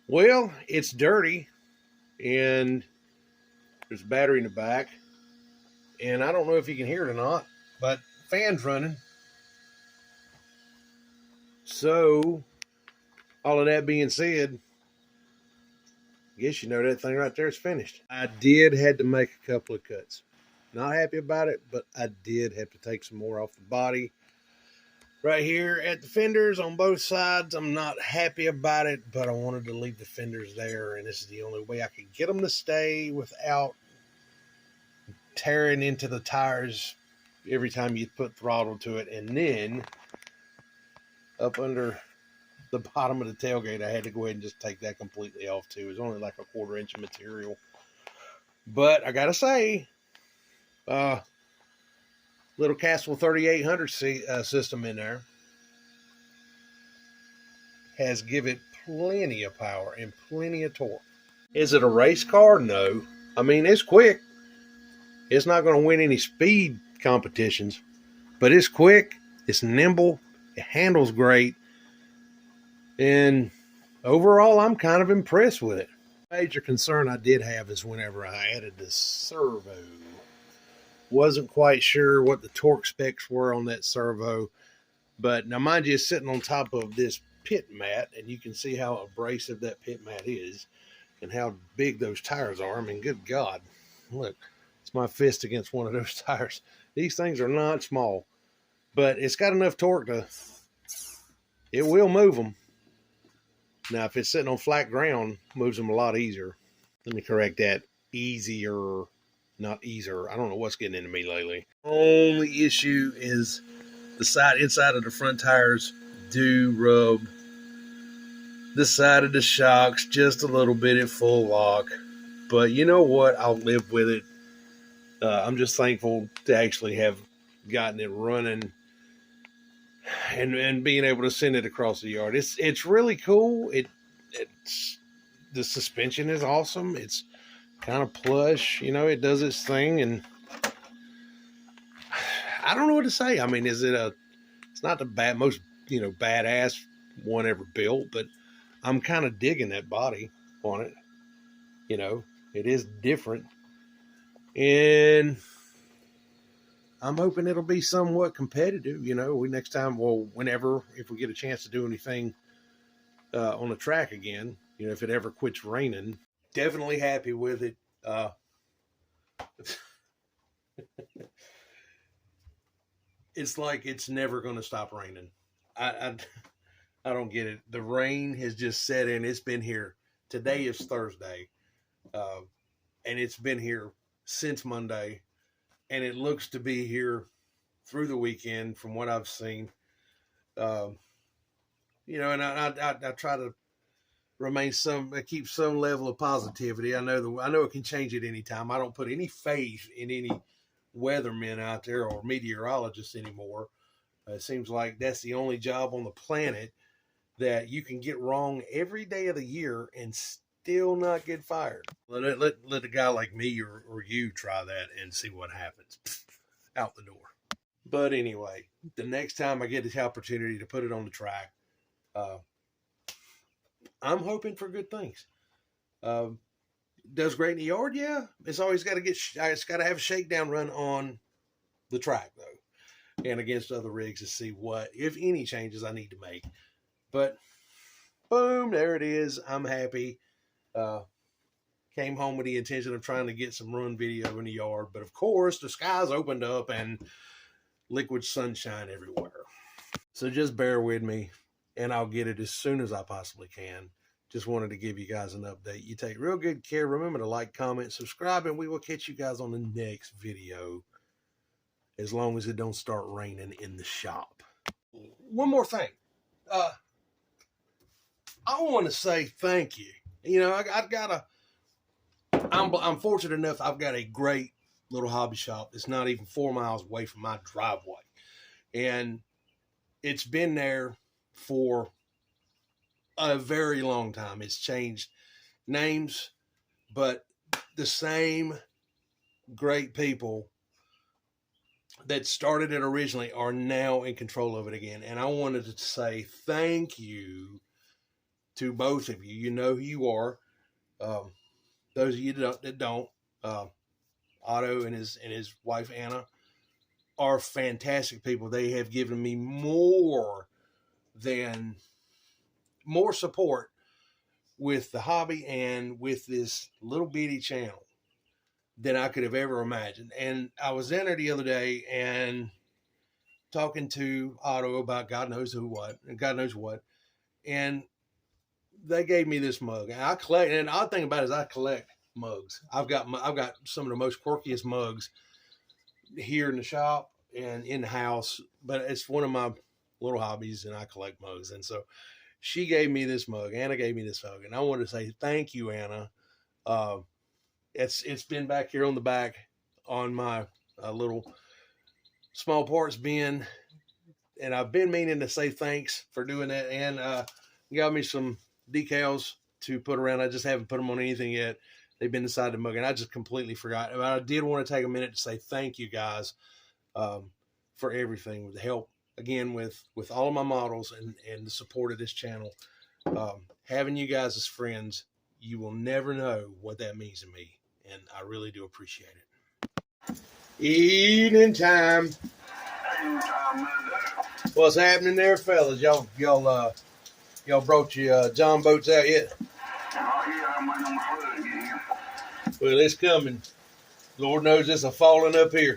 Well, it's dirty and there's a battery in the back. And I don't know if you can hear it or not, but fan's running. So, all of that being said, I guess you know that thing right there is finished. I did had to make a couple of cuts. Not happy about it, but I did have to take some more off the body. Right here at the fenders on both sides, I'm not happy about it, but I wanted to leave the fenders there, and this is the only way I could get them to stay without tearing into the tires every time you put throttle to it. And then up under the bottom of the tailgate, I had to go ahead and just take that completely off too. It was only like a 1/4 inch of material. But I gotta say, little Castle 3800 system in there has give it plenty of power and plenty of torque. Is it a race car? No. I mean, it's quick. It's not going to win any speed competitions, but it's quick, it's nimble, it handles great, and overall, I'm kind of impressed with it. Major concern I did have is whenever I added the servo. Wasn't quite sure what the torque specs were on that servo, but now mind you, it's sitting on top of this pit mat, and you can see how abrasive that pit mat is and how big those tires are. I mean, good God, look, it's my fist against one of those tires. These things are not small, but it's got enough torque to, it will move them. Now, if it's sitting on flat ground, moves them a lot easier. Let me correct that. Easier, not easier. I don't know what's getting into me lately. Only issue is the inside of the front tires do rub the side of the shocks just a little bit at full lock. But you know what? I'll live with it. I'm just thankful to actually have gotten it running and being able to send it across the yard. It's really cool. It's the suspension is awesome. It's kind of plush, it does its thing, and I don't know what to say. I mean, it's not the most, badass one ever built, but I'm kind of digging that body on it. It is different, and I'm hoping it'll be somewhat competitive. We next time, whenever, if we get a chance to do anything on the track again, if it ever quits raining, definitely happy with it. It's like it's never going to stop raining. I don't get it. The rain has just set in. It's been here. Today is Thursday, and it's been here since Monday, and it looks to be here through the weekend from what I've seen. And I try to keep some level of positivity. I know it can change at any time. I don't put any faith in any weathermen out there or meteorologists anymore. It seems like that's the only job on the planet that you can get wrong every day of the year and still not get fired. Let a guy like me or you try that and see what happens. Out the door. But anyway, the next time I get the opportunity to put it on the track, I'm hoping for good things. Does great in the yard, yeah. It's always got to have a shakedown run on the track though, and against other rigs to see what, if any, changes I need to make. But boom, there it is. I'm happy. Came home with the intention of trying to get some run video in the yard, but of course the skies opened up and liquid sunshine everywhere. So just bear with me, and I'll get it as soon as I possibly can. Just wanted to give you guys an update. You take real good care. Remember to like, comment, subscribe, and we will catch you guys on the next video, as long as it don't start raining in the shop. One more thing. I want to say thank you. I'm fortunate enough. I've got a great little hobby shop. It's not even 4 miles away from my driveway, and it's been there for a very long time. It's changed names, but the same great people that started it originally are now in control of it again. And I wanted to say thank you to both of you. You know who you are. Those of you that don't, Otto and his wife Anna are fantastic people. They have given me more support with the hobby and with this little bitty channel than I could have ever imagined. And I was in there the other day and talking to Otto about God knows what. And they gave me this mug. And I collect, and the odd thing about it is I collect mugs. I've got some of the most quirkiest mugs here in the shop and in the house, but it's one of my little hobbies, and I collect mugs. And so she gave me this mug. Anna gave me this mug, and I want to say thank you, Anna. It's been back here on the back on my little small parts bin, and I've been meaning to say thanks for doing that. And got me some decals to put around. I just haven't put them on anything yet. They've been inside the mug, and I just completely forgot. But I did want to take a minute to say thank you guys for everything, with the help again with all of my models and the support of this channel. Having you guys as friends, you will never know what that means to me, and I really do appreciate it. Evening time. What's happening there, fellas? Y'all brought your John boats out yet? Well, it's coming. Lord knows it's a falling up here.